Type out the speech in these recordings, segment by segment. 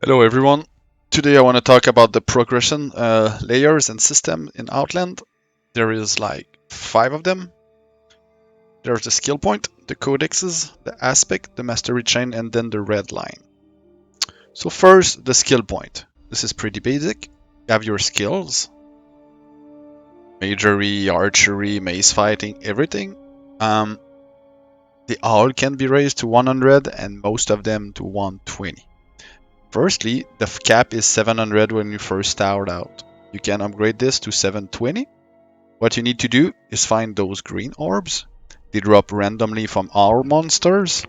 Hello everyone. Today I want to talk about the progression layers and system in Outland. There is like 5 of them. There's the skill point, the codexes, the aspect, the mastery chain, and then the red line. So first, the skill point. This is pretty basic. You have your skills, magery, archery, mace fighting, everything. The all can be raised to 100 and most of them to 120. Firstly, the cap is 700 when you first start out. You can upgrade this to 720. What you need to do is find those green orbs. They drop randomly from our monsters,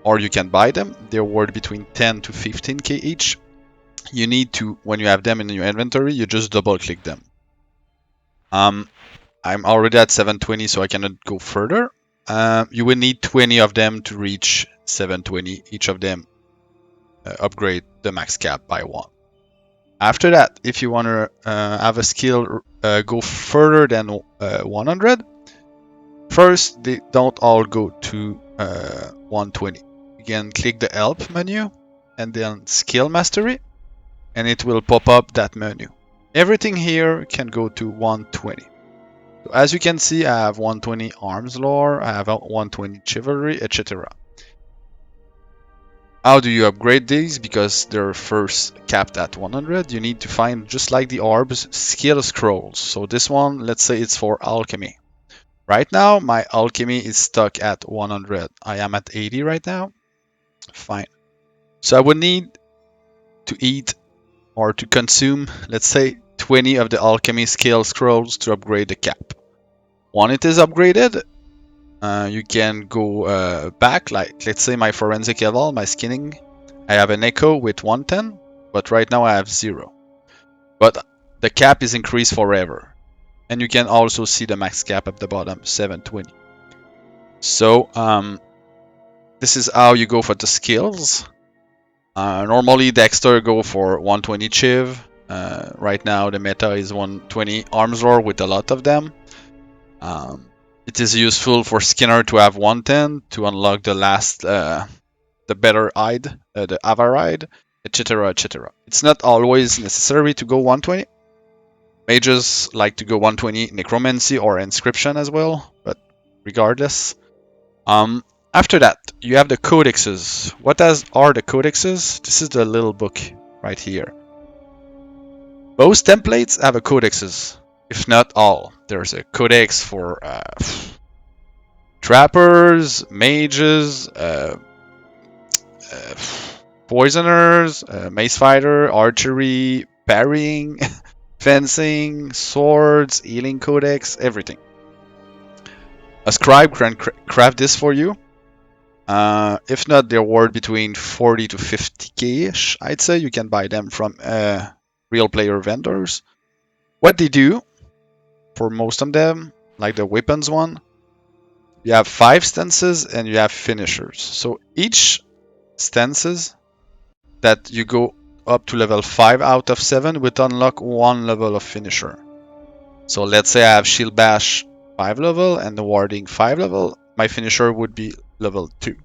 or you can buy them. They're worth between 10 to 15k each. You need to, when you have them in your inventory, you just double click them. I'm already at 720, so I cannot go further. You will need 20 of them to reach 720, each of them upgrade the max cap by 1. After that, if you want to have a skill go further than 100, first they don't all go to 120. You can click the help menu and then skill mastery, and it will pop up that menu. Everything here can go to 120. So as you can see, I have 120 arms lore, I have 120 chivalry, etc. How do you upgrade these? Because they're first capped at 100, you need to find, just like the orbs, skill scrolls. So this one, let's say it's for alchemy. Right now, my alchemy is stuck at 100. I am at 80 right now. Fine. So I would need to eat or to consume, let's say, 20 of the alchemy skill scrolls to upgrade the cap. When it is upgraded, you can go back, like let's say my forensic level, my skinning. I have an echo with 110, but right now I have 0. But the cap is increased forever. And you can also see the max cap at the bottom, 720. So this is how you go for the skills. Normally Dexter go for 120 Chiv. Right now the meta is 120 Arms Roar with a lot of them. It is useful for Skinner to have 110 to unlock the last, the better hide, the Avaride, etc, etc. It's not always necessary to go 120. Mages like to go 120 Necromancy or Inscription as well, but regardless. After that, you have the Codexes. What are the Codexes? This is the little book right here. Most templates have a Codexes, if not all. There's a Codex for trappers, mages, poisoners, mace fighter, archery, parrying, fencing, swords, healing codex, everything. A scribe can craft this for you. If not, they're worth between 40 to 50k ish. I'd say you can buy them from real player vendors. What they do for most of them, like the weapons one, you have 5 stances and you have finishers. So each stances that you go up to level 5 out of 7 would unlock 1 level of finisher. So let's say I have Shield Bash 5 level and the Warding 5 level, my finisher would be level 2.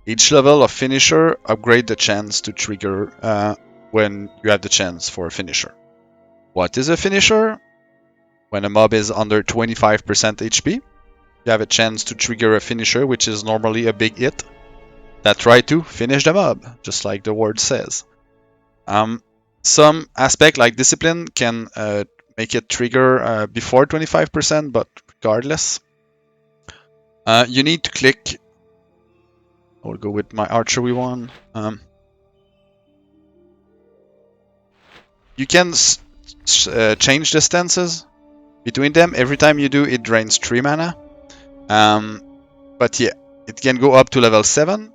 Each level of finisher upgrade the chance to trigger when you have the chance for a finisher. What is a finisher? When a mob is under 25% HP, you have a chance to trigger a finisher, which is normally a big hit that try to finish the mob, just like the word says. Some aspect like discipline can make it trigger before 25%, but regardless, you need to click. I'll go with my archery one. You can change the stances between them. Every time you do, it drains 3 mana. But yeah, it can go up to level 7.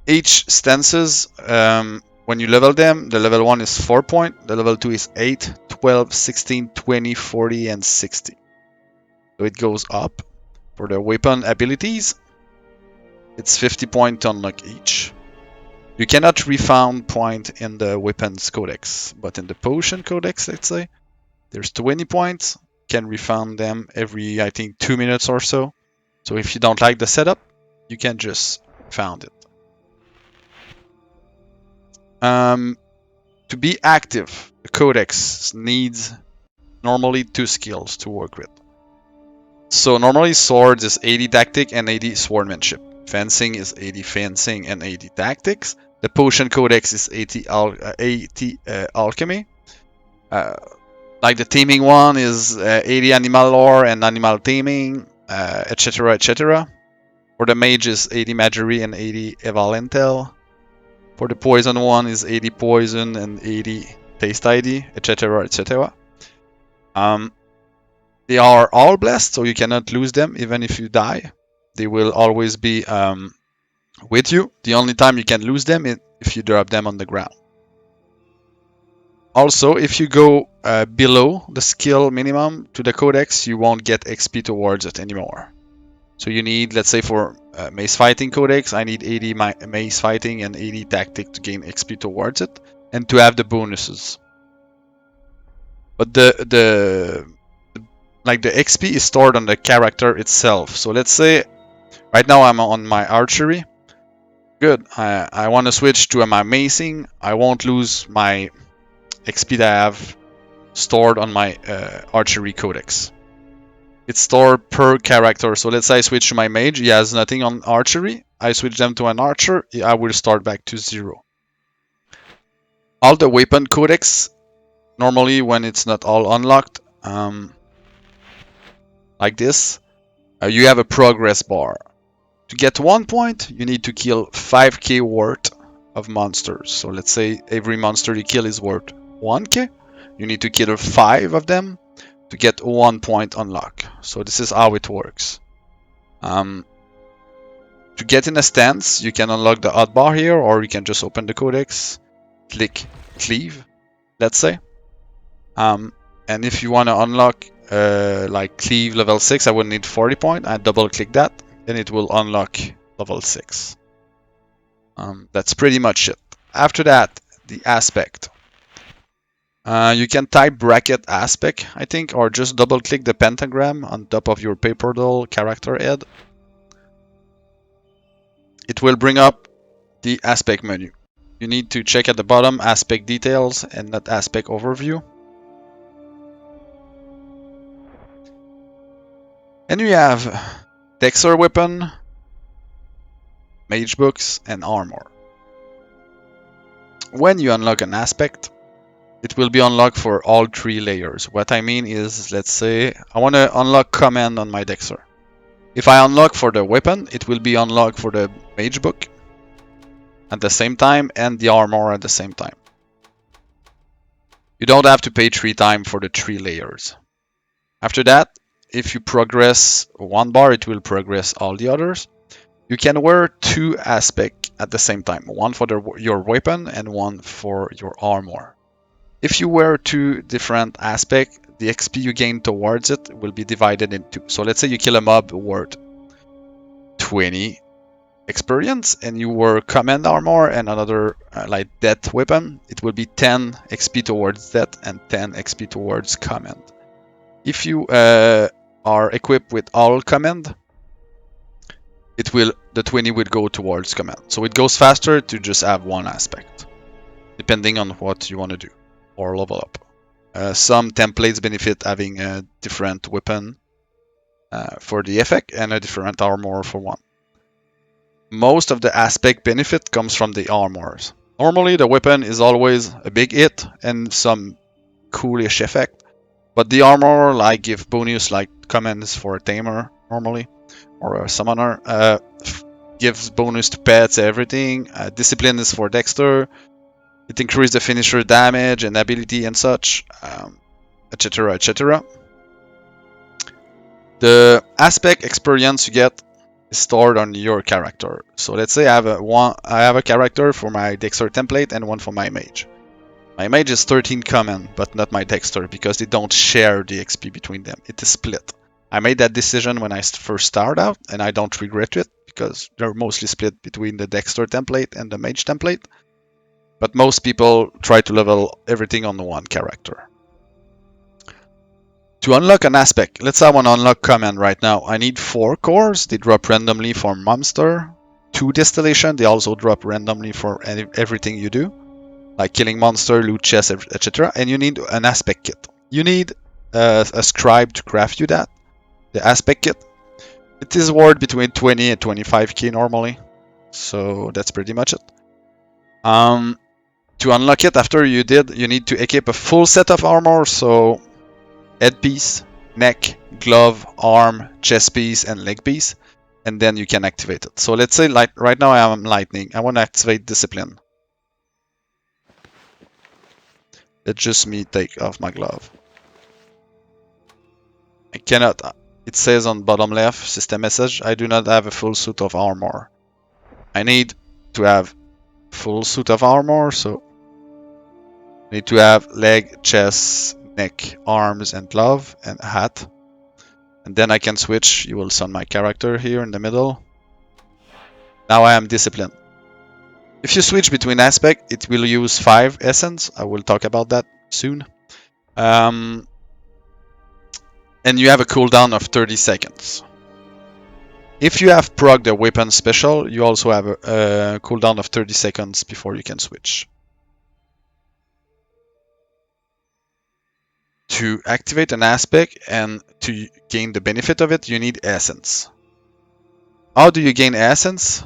Each stances, when you level them, the level 1 is 4 point, the level 2 is 8, 12, 16, 20, 40, and 60. So it goes up. For the weapon abilities, it's 50 point to unlock each. You cannot refound point in the weapons codex, but in the potion codex, let's say, there's 20 points. Can refound them every, I think, 2 minutes or so. So if you don't like the setup, you can just found it. To be active, the Codex needs normally 2 skills to work with. So normally swords is 80 tactic and 80 swordmanship. Fencing is 80 fencing and 80 tactics. The potion codex is 80 alchemy. Like the taming one is 80 animal lore and animal taming, etc. etc. For the mage is 80 magery and 80 evalentel. For the poison one is 80 poison and 80 taste ID, etc. etc. They are all blessed, so you cannot lose them even if you die. They will always be with you. The only time you can lose them is if you drop them on the ground. Also, if you go below the skill minimum to the codex, you won't get XP towards it anymore. So you need, let's say for mace fighting codex, I need 80 mace fighting and 80 tactic to gain XP towards it, and to have the bonuses. But the XP is stored on the character itself. So let's say right now I'm on my archery. Good. I want to switch to my macing. I won't lose my XP that I have stored on my archery codex. It's stored per character. So let's say I switch to my mage. He has nothing on archery. I switch them to an archer. I will start back to 0. All the weapon codex, normally when it's not all unlocked, like this, you have a progress bar. To get 1 point, you need to kill 5k worth of monsters. So let's say every monster you kill is worth 1k. You need to kill 5 of them to get 1 point unlock. So this is how it works. To get in a stance, you can unlock the hotbar here, or you can just open the codex, click cleave, let's say. And if you want to unlock like cleave level 6, I would need 40 points. I double click that, and it will unlock level 6. That's pretty much it. After that, the aspect. You can type bracket aspect, I think, or just double click the pentagram on top of your paper doll character head. It will bring up the aspect menu. You need to check at the bottom aspect details and not aspect overview. And we have Dexter weapon, mage books, and armor. When you unlock an aspect, it will be unlocked for all 3 layers. What I mean is, let's say I want to unlock command on my Dexter. If I unlock for the weapon, it will be unlocked for the mage book at the same time and the armor at the same time. You don't have to pay 3 times for the 3 layers. After that, if you progress 1 bar, it will progress all the others. You can wear 2 aspects at the same time, one for your weapon and one for your armor. If you wear 2 different aspects, the XP you gain towards it will be divided in 2. So let's say you kill a mob worth 20 experience, and you wear command armor and another like death weapon, it will be 10 XP towards death and 10 XP towards command. If you are equipped with all command, the 20 will go towards command. So it goes faster to just have 1 aspect, depending on what you want to do or level up. Some templates benefit having a different weapon for the effect and a different armor for one. Most of the aspect benefit comes from the armors. Normally the weapon is always a big hit and some coolish effect, but the armor like give bonus like commands for a tamer normally, or a summoner, gives bonus to pets, everything. Discipline is for Dexter. It increases the finisher damage and ability and such, etc. etc. The aspect experience you get is stored on your character. So let's say I have a character for my Dexter template and one for my mage. My mage is 13 common, but not my Dexter, because they don't share the XP between them. It is split. I made that decision when I first started out, and I don't regret it, because they're mostly split between the Dexter template and the mage template. But most people try to level everything on the one character. To unlock an aspect, let's say I want to unlock command right now. I need 4 cores. They drop randomly for monster. 2 distillation. They also drop randomly for everything you do. like killing monster, loot chests, etc. And you need an aspect kit. You need a scribe to craft you that. The aspect kit. It is worth between 20 and 25k normally. So that's pretty much it. To unlock it after you need to equip a full set of armor. So headpiece, neck, glove, arm, chest piece, and leg piece. And then you can activate it. So let's say like right now I am lightning. I want to activate discipline. Let's just me take off my glove. I cannot. It says on bottom left system message, I do not have a full suit of armor. I need to have full suit of armor, so I need to have leg, chest, neck, arms, and glove, and a hat. And then I can switch. You will see my character here in the middle. Now I am disciplined. If you switch between aspect, it will use 5 essence. I will talk about that soon. And you have a cooldown of 30 seconds. If you have procced the weapon special, you also have a cooldown of 30 seconds before you can switch. To activate an aspect and to gain the benefit of it, you need essence. How do you gain essence?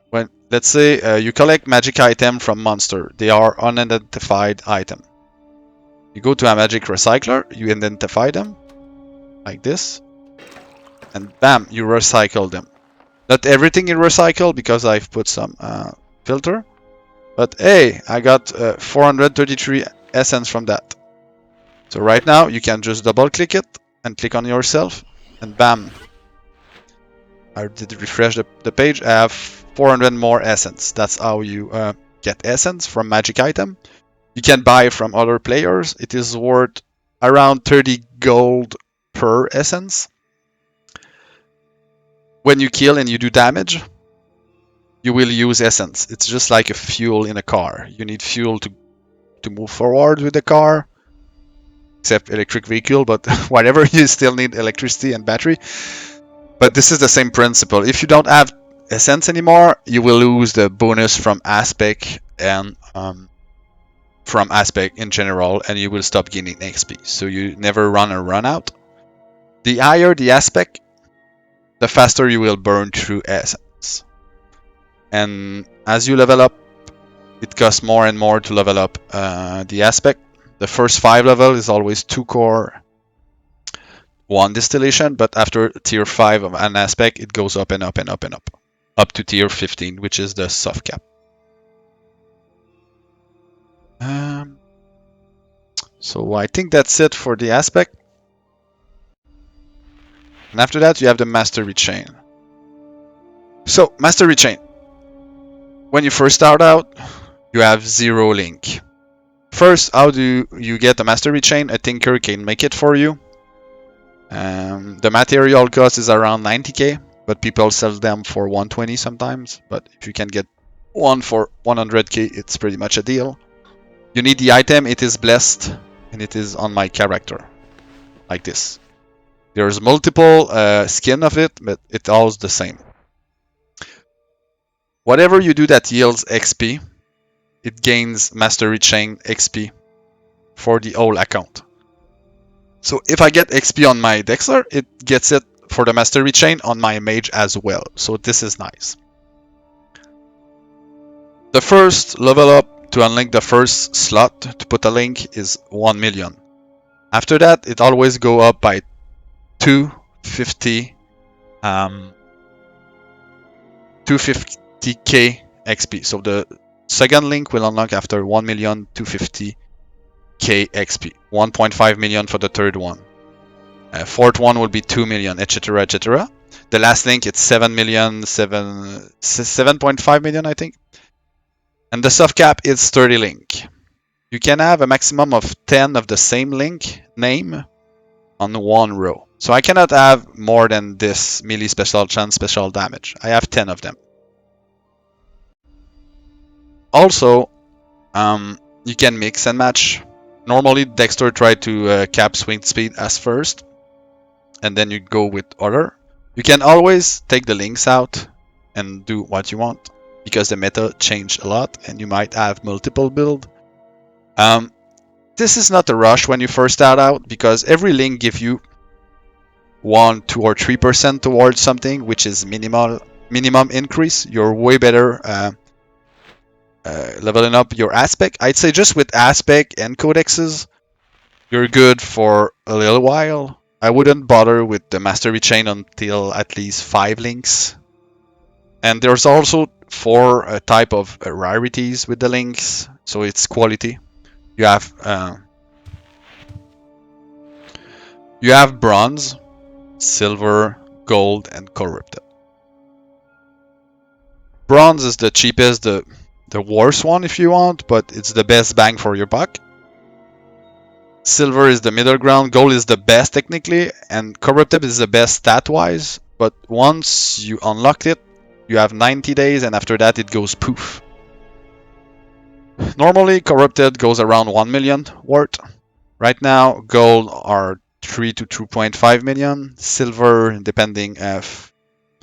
When, let's say you collect magic item from monster. They are unidentified item. You go to a magic recycler, you identify them, like this, and bam, you recycle them. Not everything you recycle because I've put some filter, but hey, I got 433 essence from that. So right now you can just double click it and click on yourself, and bam, I did refresh the page. I have 400 more essence. That's how you get essence from magic item. You can buy from other players. It is worth around 30 gold per essence. When you kill and you do damage, you will use essence. It's just like a fuel in a car. You need fuel to move forward with the car, except electric vehicle, but whatever, you still need electricity and battery. But this is the same principle. If you don't have essence anymore, you will lose the bonus from aspect and from aspect in general, and you will stop gaining XP. So you never run a run out. The higher the aspect, the faster you will burn through essence. And as you level up, it costs more and more to level up the aspect. The first 5 level is always 2 core, 1 distillation, but after tier 5 of an aspect, it goes up and up and up and up to tier 15, which is the soft cap. So I think that's it for the aspect. And after that, you have the mastery chain. So, mastery chain. When you first start out, you have 0 link. First, how do you get a mastery chain? A tinker can make it for you. The material cost is around 90k, but people sell them for 120 sometimes. But if you can get one for 100k, it's pretty much a deal. You need the item. It is blessed, and it is on my character, like this. There's multiple skin of it, but it's all the same. Whatever you do that yields XP, it gains mastery chain XP for the whole account. So if I get XP on my Dexter, it gets it for the mastery chain on my mage as well. So this is nice. The first level up to unlink the first slot to put a link is 1 million. After that, it always go up by 250 250k XP. So the second link will unlock after 1,250,000 XP. 1.5 million for the third one. Fourth one will be 2 million, etc, etc. The last link, it's 7.5 million, I think. And the soft cap is 30 link. You can have a maximum of 10 of the same link name on one row. So I cannot have more than this melee special chance special damage. I have 10 of them. Also, you can mix and match. Normally, Dexter try to cap swing speed as first, and then you go with other. You can always take the links out and do what you want. because the meta changed a lot and you might have multiple build. This is not a rush when you first start out because every link gives you 1, 2, or 3% towards something, which is minimum increase. You're way better leveling up your aspect. I'd say just with aspect and codexes, you're good for a little while. I wouldn't bother with the mastery chain until at least 5 links. And there's also 4 type of rarities with the links, so it's quality. You have bronze, silver, gold, and corrupted. Bronze is the cheapest, the worst one if you want, but it's the best bang for your buck. Silver is the middle ground, gold is the best technically, and corrupted is the best stat-wise, but once you unlock it, you have 90 days, and after that it goes poof. Normally, corrupted goes around 1 million worth. Right now, gold are 3 to 2.5 million, silver depending of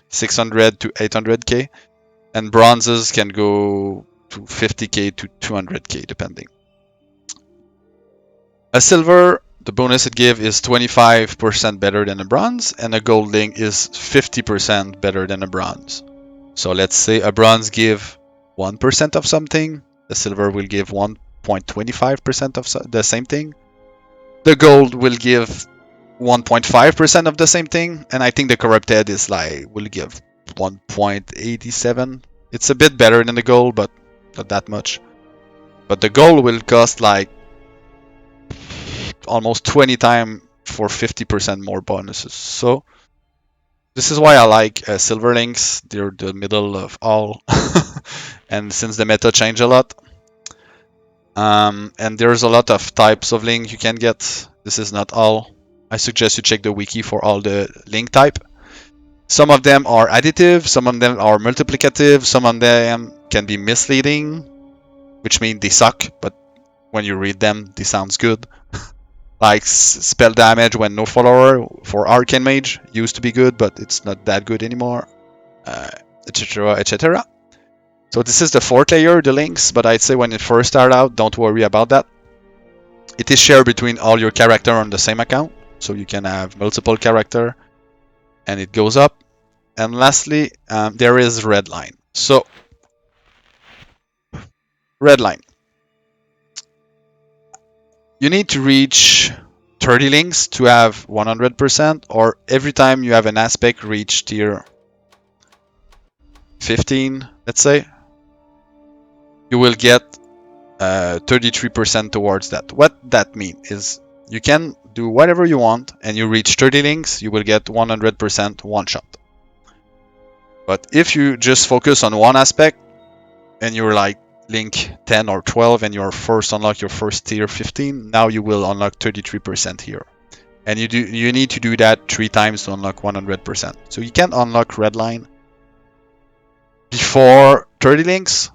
600 to 800k, and bronzes can go to 50k to 200k depending. A silver, the bonus it gives is 25% better than a bronze, and a gold link is 50% better than a bronze. So let's say a bronze give 1% of something, the silver will give 1.25% of the same thing. The gold will give 1.5% of the same thing, and I think the corrupted is will give 1.87. It's a bit better than the gold, but not that much. But the gold will cost almost 20 times for 50% more bonuses. So this is why I like silver links. They're the middle of all, and since the meta changed a lot, and there's a lot of types of link you can get. This is not all. I suggest you check the wiki for all the link type. Some of them are additive, some of them are multiplicative, some of them can be misleading, which means they suck, but when you read them, they sounds good. Like spell damage when no follower for Arcane Mage used to be good, but it's not that good anymore, etc, etc. So this is the 4th layer, the links, but I'd say when you first start out, don't worry about that. It is shared between all your character on the same account, so you can have multiple character, and it goes up. And lastly, there is Redline. So, Redline. You need to reach 30 links to have 100%, or every time you have an aspect reach tier 15, let's say, you will get 33% towards that. What that means is you can do whatever you want, and you reach 30 links, you will get 100% one shot. But if you just focus on one aspect, and you're like link 10 or 12 and you're first unlock your first tier 15, now you will unlock 33% here. And you need to do that 3 times to unlock 100%. So you can unlock Redline before 30 links,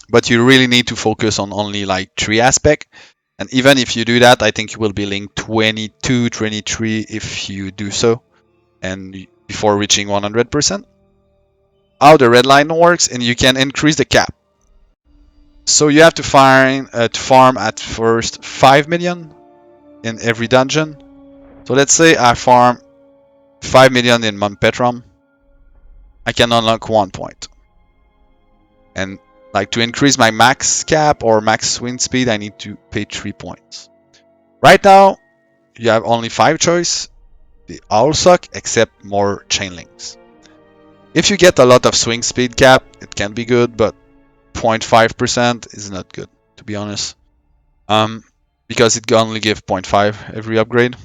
but you really need to focus on only 3 aspects. And even if you do that, I think you will be link 22, 23 if you do so, and before reaching 100%. How the Redline works, and you can increase the cap. So you have to farm at first 5 million in every dungeon. So let's say I farm 5 million in Mount Petram. I can unlock 1 point. And to increase my max cap or max wind speed, I need to pay 3 points. Right now, you have only 5 choice. They all suck except more chain links. If you get a lot of swing speed cap, it can be good, but 0.5% is not good, to be honest, because it can only give 0.5 every upgrade.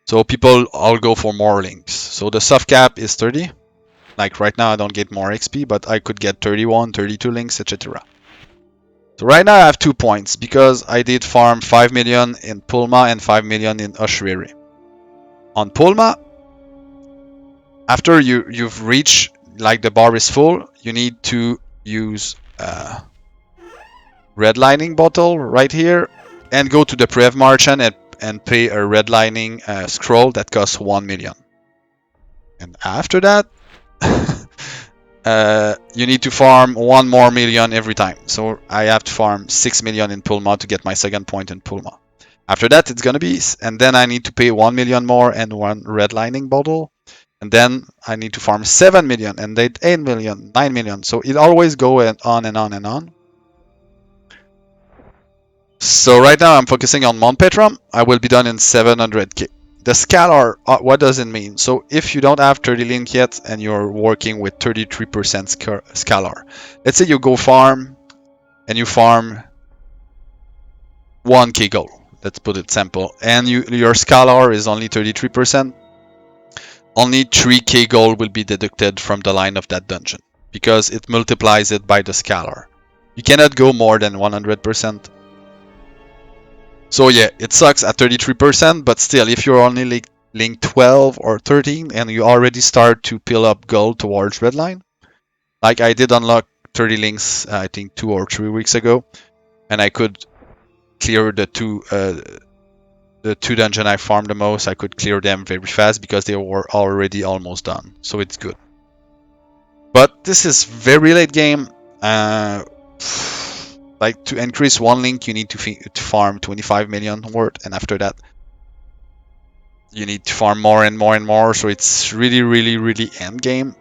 So people all go for more links. So the soft cap is 30. Right now I don't get more XP, but I could get 31, 32 links, etc. So right now I have 2 points because I did farm 5 million in Pulma and 5 million in Oshriri. On Pulma, after you've reached the bar is full, you need to use redlining bottle right here and go to the Prev Merchant and pay a redlining scroll that costs 1 million. And after that, you need to farm 1 more million every time. So I have to farm 6 million in Pulma to get my second point in Pulma. After that, it's gonna be, and then I need to pay 1 million more and one redlining bottle. And then I need to farm 7 million and then 8 million, 9 million. So it always go on and on and on. So right now I'm focusing on Mount Petrum. I will be done in 700k. The scalar, what does it mean? So if you don't have 30 link yet and you're working with 33% scalar, let's say you go farm and you farm 1k gold. Let's put it simple. And your scalar is only 33%. Only 3k gold will be deducted from the line of that dungeon because it multiplies it by the scalar. You cannot go more than 100%. So yeah, it sucks at 33%, but still, if you're only link 12 or 13 and you already start to pile up gold towards Redline, like I did unlock 30 links, I think 2 or 3 weeks ago, and I could clear the two dungeon I farmed the most. I could clear them very fast because they were already almost done, so it's good. But this is very late game. Like to increase one link, you need to farm 25 million worth, and after that, you need to farm more and more and more. So it's really end game.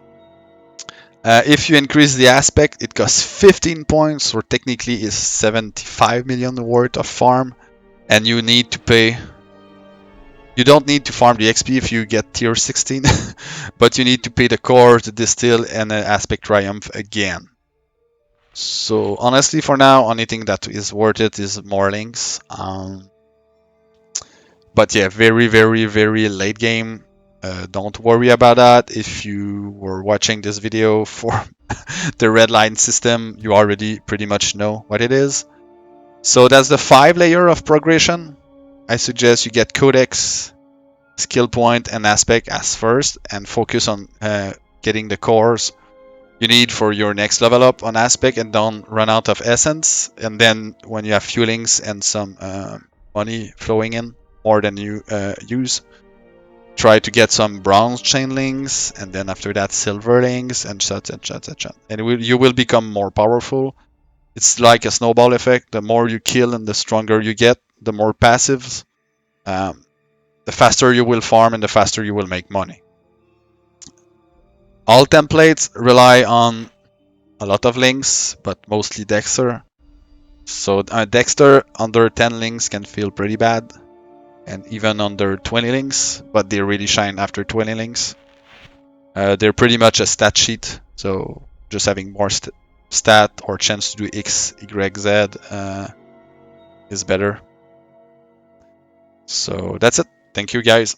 If you increase the aspect, it costs 15 points, so technically is 75 million worth of farm, and you need to pay. You don't need to farm the XP if you get tier 16, but you need to pay the core, the distill, and the aspect triumph again. So honestly, for now, only thing that is worth it is more links. But yeah, very late game. Don't worry about that. If you were watching this video for the redline system, you already pretty much know what it is. So that's the 5 layer of progression. I suggest you get Codex, skill point, and aspect as first, and focus on getting the cores you need for your next level up on aspect, and don't run out of essence. And then when you have fuelings and some money flowing in more than you use, try to get some bronze chain links, and then after that silver links, and such and such and such. And you will become more powerful. It's like a snowball effect. The more you kill and the stronger you get, the more passives, the faster you will farm and the faster you will make money. All templates rely on a lot of links, but mostly Dexter. So Dexter under 10 links can feel pretty bad, and even under 20 links, but they really shine after 20 links. They're pretty much a stat sheet, so just having more stat or chance to do X, Y, Z is better. So that's it. Thank you guys.